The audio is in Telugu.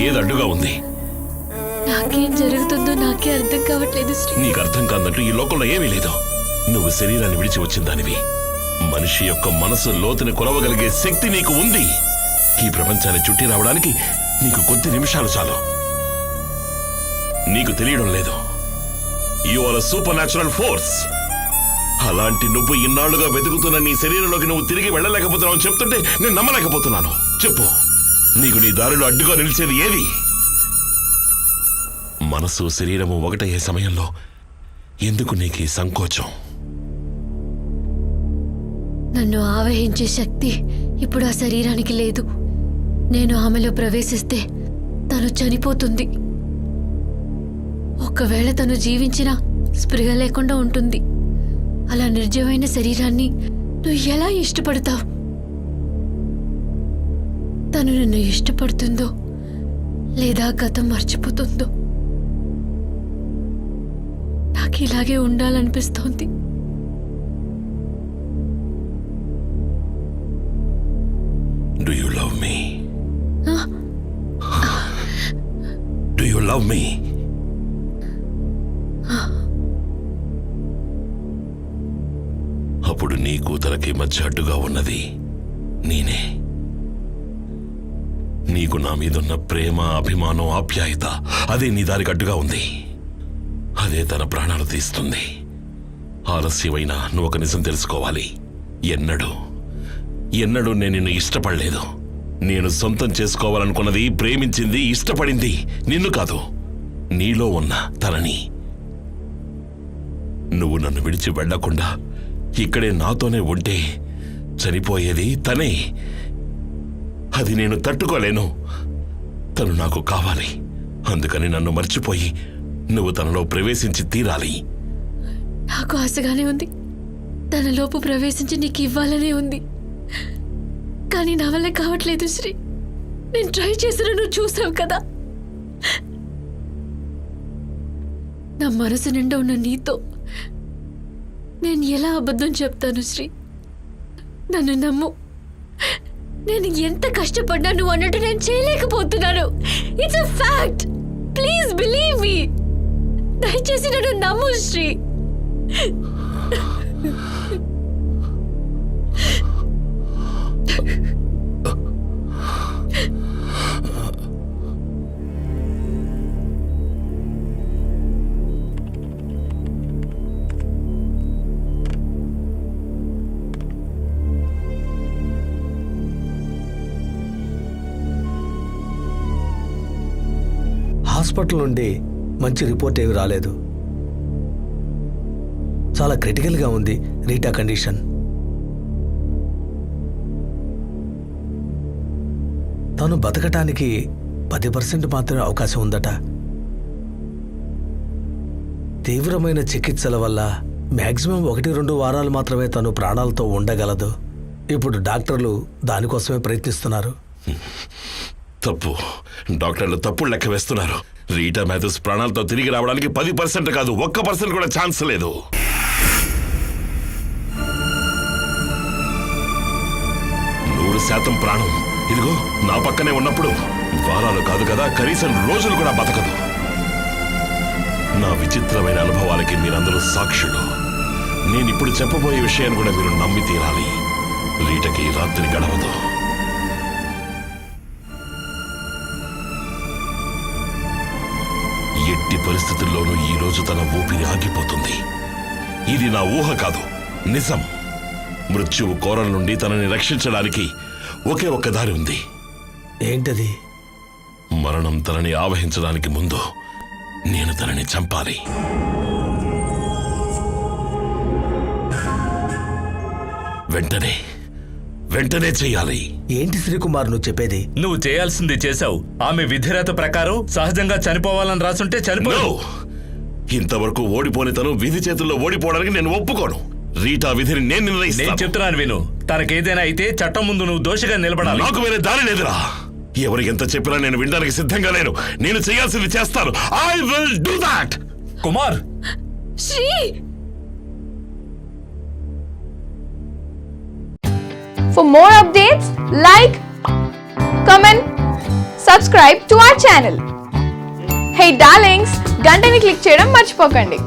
ఏది అడ్డుగా ఉంది? నాకేం జరుగుతుందో నాకే అర్థం కావట్లేదు శ్రీ. నీకు అర్థం కాదంటూ ఈ లోకంలో ఏమీ లేదు. నువ్వు శరీరాన్ని విడిచి వచ్చిన దానివి. మనిషి యొక్క మనసు లోతుని కొలవగలిగే శక్తి నీకు ఉంది. ఈ ప్రపంచాన్ని చుట్టి రావడానికి నీకు కొద్ది నిమిషాలు చాలు. నీకు తెలియడం లేదు. You are a supernatural force. అలాంటి నువ్వు ఇన్నాళ్లుగా వెతుకుతున్న నీ శరీరంలోకి నువ్వు తిరిగి వెళ్ళలేకపోతున్నావు చెప్తుంటే నేను నమ్మలేకపోతున్నాను. చెప్పు, నీకు నీ దారిలో అడ్డుగా నిలిచేది ఏది? మనసు శరీరము ఒకటయ్యే సమయంలో ఎందుకు నీకు ఈ సంకోచం? నన్ను ఆవహించే శక్తి ఇప్పుడు ఆ శరీరానికి లేదు. నేను ఆమెలో ప్రవేశిస్తే తను చనిపోతుంది. ఒకవేళ తను జీవించినా స్పృహ లేకుండా ఉంటుంది. అలా నిర్జీవమైన శరీరాన్ని నువ్వు ఎలా ఇష్టపడతావు? తను నిన్ను ఇష్టపడుతుందో లేదా గతం మర్చిపోతుందో? నాకు ఇలాగే ఉండాలనిపిస్తోంది. Do you love me? Do you love me? అప్పుడు నీ కూతురకి మధ్య అడ్డుగా ఉన్నది నేనే. నీకు నా మీదున్న ప్రేమ, అభిమానం, ఆప్యాయత అదే నీ దారికి అడ్డుగా ఉంది. అదే తన ప్రాణాలు తీస్తుంది. ఆలస్యమైనా నువ్వు ఒక నిజం తెలుసుకోవాలి. ఎన్నడూ నేను నిన్ను ఇష్టపడలేదు. నేను సొంతం చేసుకోవాలనుకున్నది, ప్రేమించింది, ఇష్టపడింది నిన్ను కాదు, నీలో ఉన్న తనని. నువ్వు నన్ను విడిచి వెళ్లకుండా ఇక్కడే నాతోనే ఉంటే చనిపోయేది తనే. అది నేను తట్టుకోలేను. తను నాకు కావాలి. అందుకని నన్ను మర్చిపోయి నువ్వు తనలో ప్రవేశించి తీరాలి. నాకు ఆశగానే ఉంది. తనలోపు ప్రవేశించి నీకు ఇవ్వాలనే ఉంది. కానీ నా వల్ల కావట్లేదు శ్రీ. నేను ట్రై చేసిన నువ్వు చూసావు కదా. నా మనసు నిండా ఉన్న నీతో నేను ఎలా అబద్ధం చెప్తాను శ్రీ? నన్ను నమ్ము. నేను ఎంత కష్టపడ్డా నువ్వు అన్నట్టు నేను చేయలేకపోతున్నాను. It's a fact. Please believe me. దయచేసి నన్ను నమ్ము శ్రీ. హాస్పిటల్ నుండి మంచి రిపోర్ట్ ఏమి రాలేదు. చాలా క్రిటికల్గా ఉంది రీటా కండిషన్. తను బతకటానికి 10% మాత్రమే అవకాశం ఉందట. తీవ్రమైన చికిత్సల వల్ల మ్యాక్సిమం 1-2 వారాలు మాత్రమే తను ప్రాణాలతో ఉండగలదు. ఇప్పుడు డాక్టర్లు దానికోసమే ప్రయత్నిస్తున్నారు. తప్పు. డాక్టర్లు తప్పుడు లెక్క వేస్తున్నారు. రీటా మాథ్యూస్ ప్రాణాలతో తిరిగి రావడానికి 10% కాదు, 1% కూడా ఛాన్స్ లేదు. శాతం ప్రాణం ఇదిగో నా పక్కనే ఉన్నప్పుడు వారాలు కాదు కదా, కనీసం రోజులు కూడా బతకదు. నా విచిత్రమైన అనుభవాలకి మీరందరూ సాక్షులు. నేనిప్పుడు చెప్పబోయే విషయాన్ని కూడా మీరు నమ్మి తీరాలి. రీటకి రాత్రి గడవదు. ఎట్టి పరిస్థితుల్లోనూ ఈ రోజు తన ఊపిరి ఆగిపోతుంది. ఇది నా ఊహ కాదు, నిజం. మృత్యువు కోరల నుండి తనని రక్షించడానికి ఒకే ఒక్క దారి ఉంది. ఏంటది? మరణం తనని ఆవహించడానికి ముందు నేను తనని చంపాలి. వెంటనే చెయ్యాలి. ఏంటి శ్రీకుమార్ నువ్వు చెప్పేది? నువ్వు చేయాల్సింది చేశావు. ఆమె విధిరేత ప్రకారం సహజంగా చనిపోవాలని రాసుంటే చనిపోయావు. ఇంతవరకు ఓడిపోని తను విధి చేతుల్లో ఓడిపోవడానికి నేను ఒప్పుకోను. రీటా విధిని నేను నిర్ణయిస్తాను. నేను చెప్తున్నాను విను. తనకేదైనా అయితే చట్టం ముందు నువ్వు దోషిగా నిలబడాలి. నాకు వేరే దారి లేదురా. ఎవరికి ఎంత చెప్పినా నేను వినడానికి సిద్ధంగా లేను. నేను చేయాల్సింది చేస్తాను. I will do that. Kumar, Shri, For more updates, like, comment, subscribe to our channel. Hey darlings, గంటని click చేయడం మర్చిపోకండి.